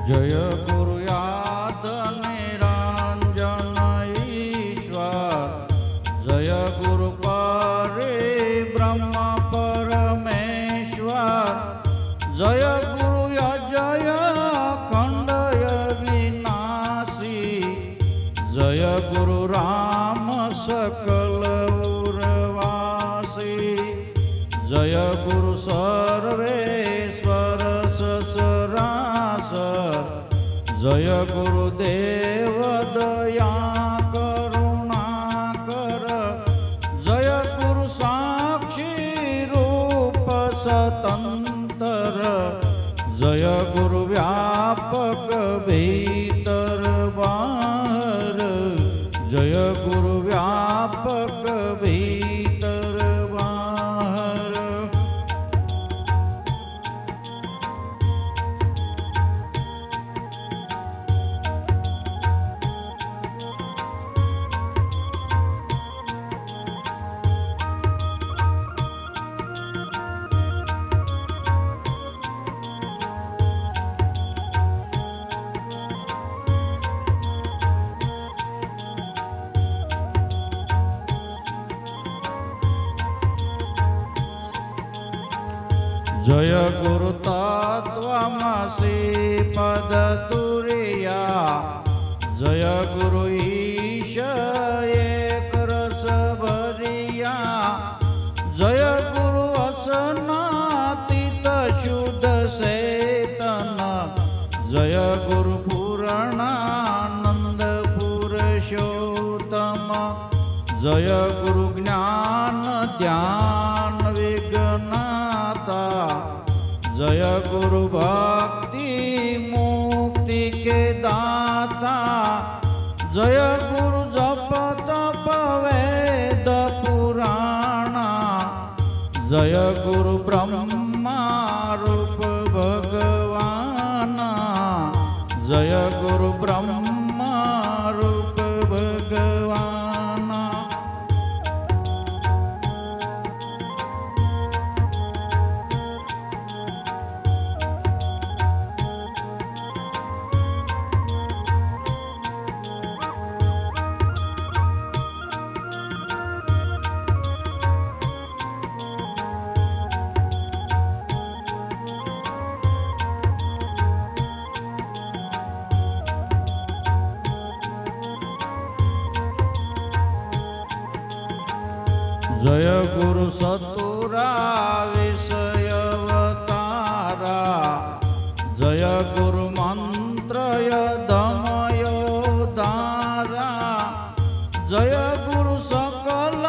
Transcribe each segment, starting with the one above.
जय गुरुयाद निरंजन ईश्वर, जय गुरु परे ब्रह्म परमेश्वर, जय गुरु अजय खंडय विनाशी, जय गुरु राम सकल उर्वासी, जय गुरु सर्वेश्वर ससरासर, जय गुरुदेव दया करुणाकर, जय गुरु साक्षी रूप स्वतंत्र, जय गुरु व्यापक भीतर बाहर, जय गुरु व्यापक भीतर बाहर। जय गुरु तत्त्वमसि पद तुरीया, जय गुरु ईश एक रस भरिया, जय गुरु असनातीत शुद्ध चेतन, जय गुरु पूर्णानंद पुरुषोत्तम, जय गुरु ज्ञान ध्यान विघ्नाता, जय गुरु भक्ति मुक्ति के दाता, जय गुरु जप तप वेद पुराणा, जय गुरु ब्रह्मा रूप भगवाना, जय गुरु ब्रह्मा रूप भगवाना। जय गुरु सतुरा विषयवतारा, जय गुरु मंत्रय दमयोदारा, जय गुरु सकल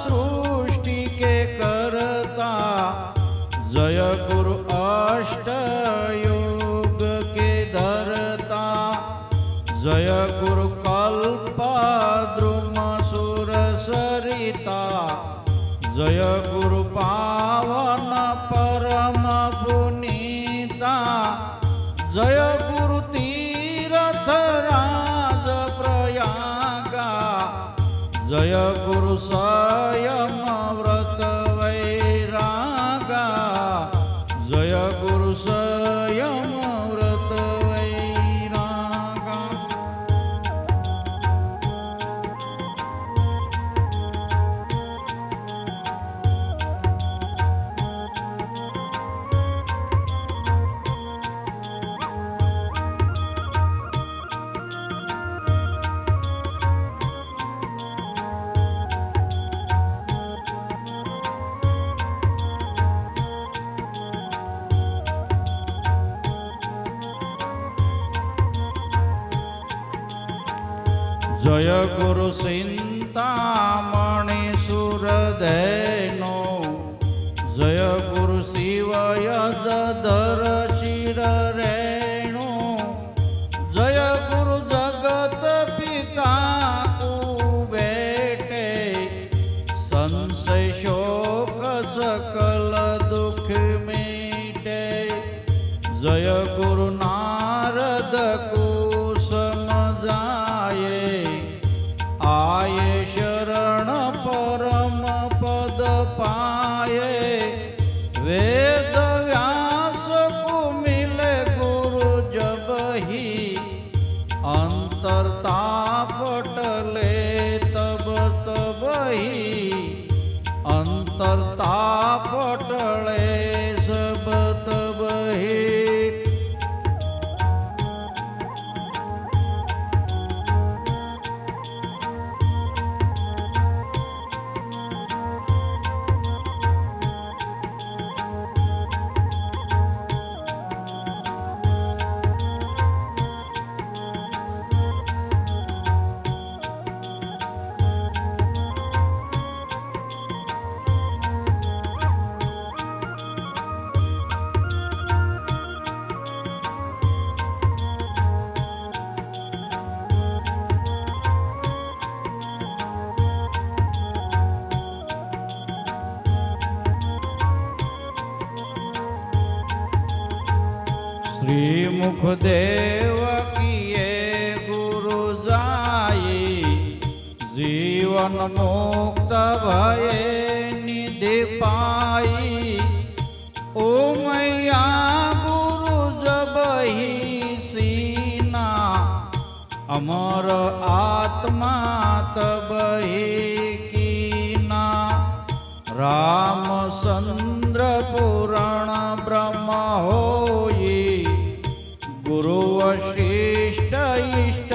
सृष्टि के करता, जय गुरु अष्ट योग के धरता, जय गुरु कल्प द्रुम सुर सरिता, जय गुरु पावन परम पुनीता, जय गुरु तीर्थ राज प्रयागा, जय गुरु स्वयं व्रत वैरागा, जय गुरु स्वयं व्रत वैरागा। जय गुरु चिंतामणि सुरधेनो, जय गुरु शिव यजधर शिर रेणु, जय गुरु जगत पिता कुबेटे, संशय शोक सकल दुख मिटे, जय गुरु नारद कुसुम जाये, आये शरण परम पद पाए, वेद व्यास को मिले गुरु जब श्रीमुखदेव किए गुरु जाई जीवन मुक्त भये निधि पाई। ओ मैया गुरु जब ही सीना अमर आत्मा तब ही कीना। रामचंद्र पुराण ब्रह्म होई गुरु वशिष्ठ इष्ट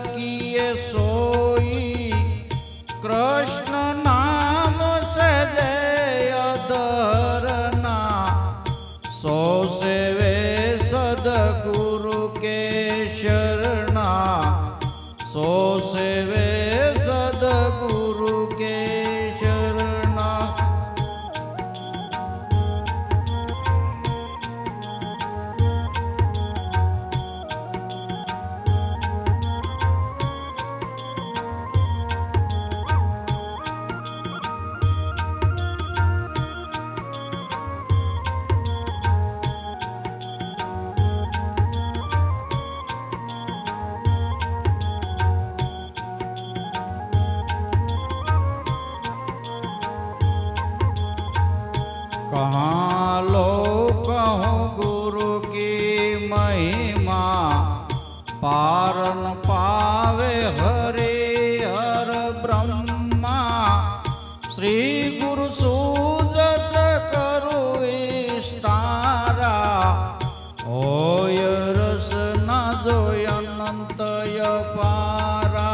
किए सोई। कृष्ण नाम से जय धरना सो सेवे सदगुरु के शरणा। सो सेवे सदगुरु के शरणा। कहाँ लो कहूँ गुरु की महिमा पार न पावे हरे हर ब्रह्मा। श्री गुरु सूजस करु विस्तारा होय रस न जोय अनंतय पारा।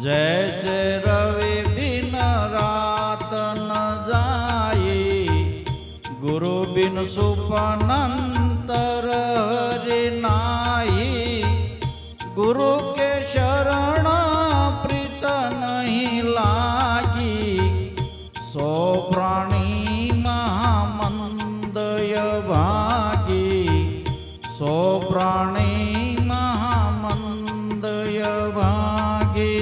जैसे रवि बिन रात न जाई गुरु बिन सुपनंतर हरि नाही। गुरु के शरण प्रीत नहीं लागी सो प्राणी महामंदय भागी। सो प्राणी महामंदय भागी।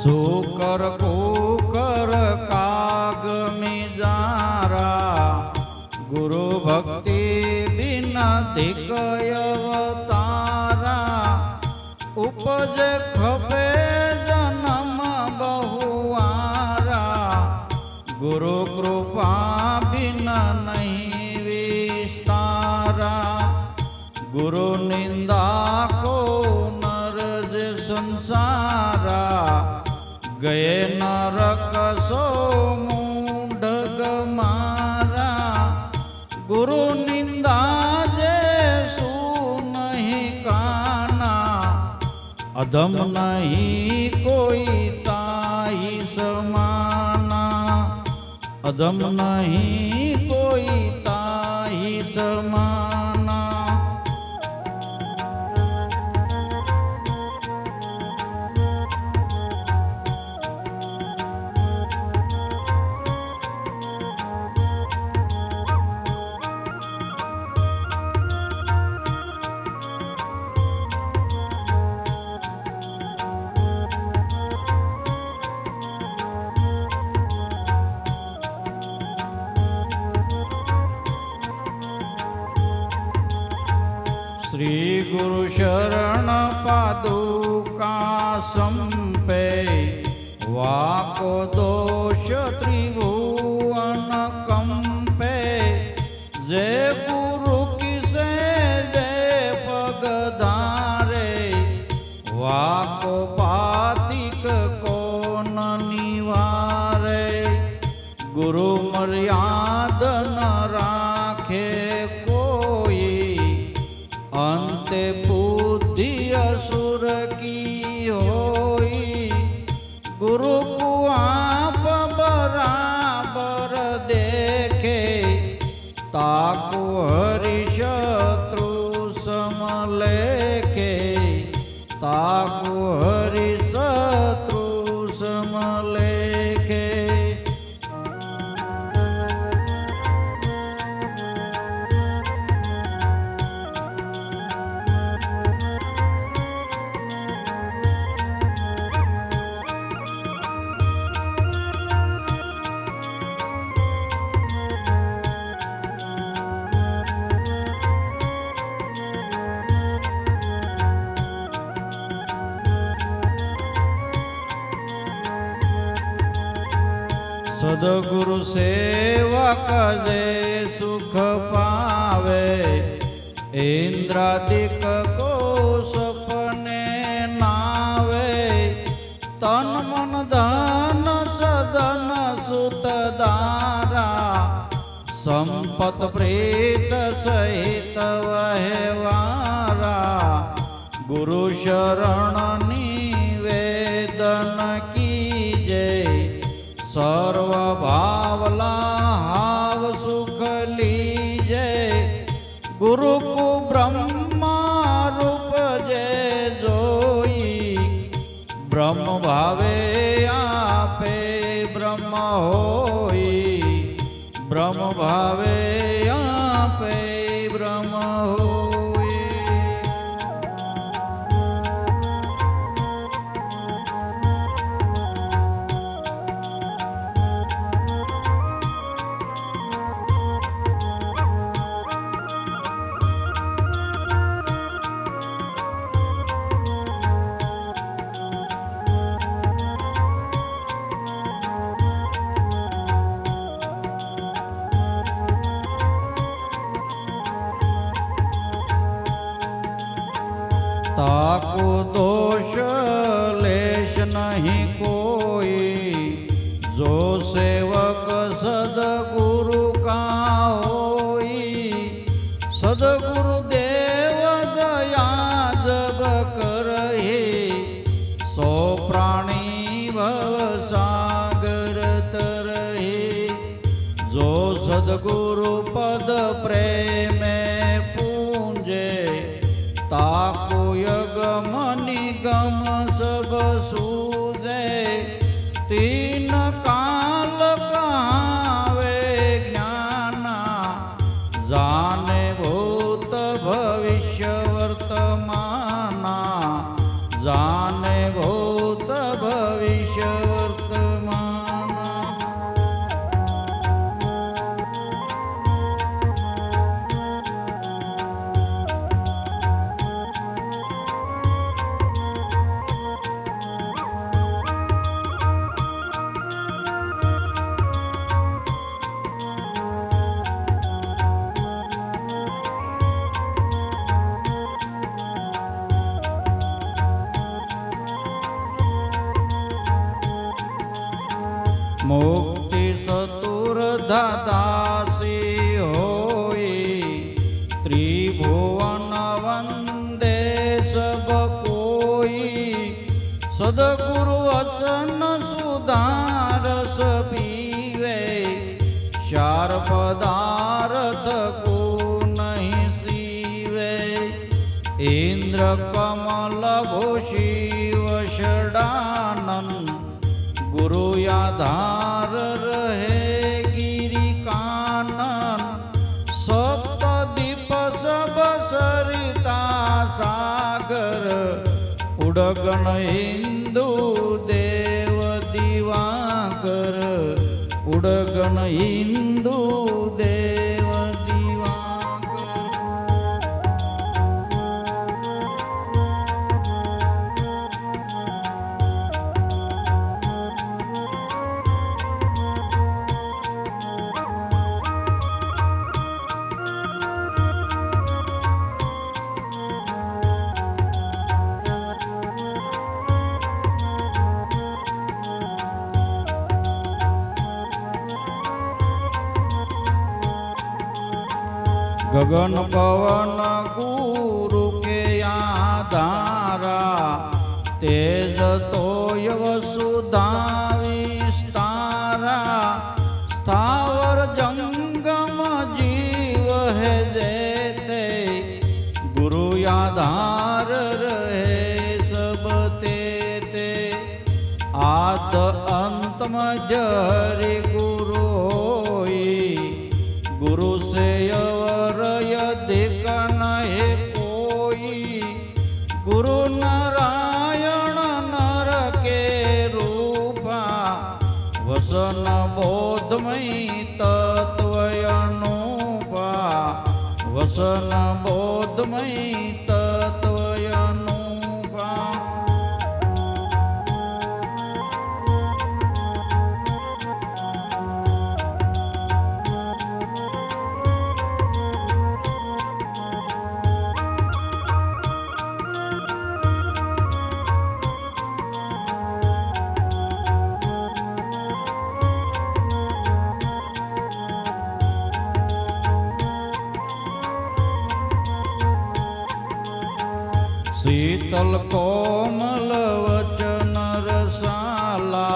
सुकर कुकर काग मिजारा गुरु भक्ति बिना धिकय अवतारा। उपज खपे जन्म बहुआरा गुरु कृपा बिना नहीं विस्तारा। गुरु निंदा को नरज संसारा गए नरक सो मूढ़ गमारा। गुरु निंदा जैसु नहीं काना अधम नहीं कोई ताही समाना। अधम नहीं कोई ताही समाना। श्री गुरु शरण पादुका संपे वाको दोष त्रिभुवन कंपे। जय गुरु किसे जय पगधारे वाको पातिक को न निवारे। गुरु मर्याद न राखे कोई अंते बुद्धि असुर की होई। गुरु को आप बराबर देखे ताको હરિશत्रु समलेखे ताकु हरिशत्रु समलेखे सदगुरु सेवक जे सुख पावे इंद्रादिक को सपने नावे तन मन धन सदन सुत दारा संपत प्रीत सहित वहवारा गुरु शरण निवेदन कीजे सर्व भावला हाव सुख लीजे गुरु को ब्रह्मा रूप जे जोई ब्रह्म भावे आपे ब्रह्म होई ब्रह्म भावे आपे ब्रह्म होई ताको दोष लेश नहीं कोई जो सेवक सदगुरु का होई सदगुरु देव दया जब करही सो प्राणी भव सागर तरही जो सदगुरु पद प्रेम पूंजे ताको यगम निगम सब सूझे तीन काल कहावे ज्ञाना जाने भूत भविष्य वर्तमाना जाने भूत भविष्य वर्तमाना मुक्ति सतुर दासी होई त्रिभुवन वंदे सब कोई सदगुरु वचन सुधारस पीवे चार पदार्थ को नहीं सीवे इंद्र कमल भूषी वषडानन गुरु आधार रहे गिरि कानन सप्तदीप सब सरिता सागर उड़गण हिंदू देव दिवाकर उड़गण हिंदू देव दिवाकर गगन पवन गुरु के आधारा तेज तोय वसुधा विस्तारा स्थावर जंगम जीव है आधार रहे सब ते आद अंत मजरी गुरु होई गुरु से अवर यदिक नहे कोई गुरु नारायण नर के रूपा वसन बोधमयी तत्वयनुपा वसन बोधमयी तत्वयनुपा शीतल कोमल वचन रसाला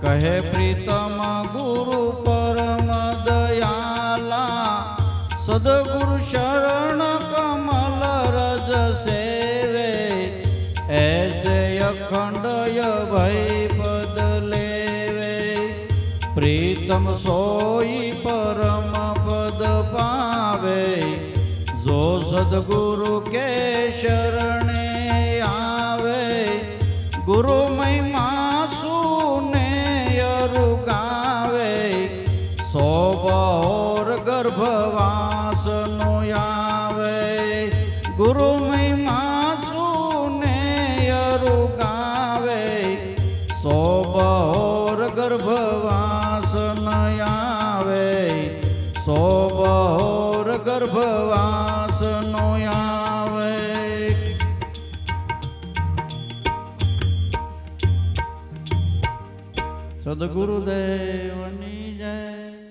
कहे प्रीतम गुरु परम दयाला सदगुरु शरण कमल रज सेवे ऐसे अखंड भय पद लेवे प्रीतम सोई परम पद पावे जो सदगुरु के शरणे आवे गुरु महिमा सुने अरु गावे सो और गर्भवास नो आवे गुरु महिमा सुने अरु गावे सो और गर्भवास न आवे सो और गर्भवास नो आवे સદગુરુદેવની જય।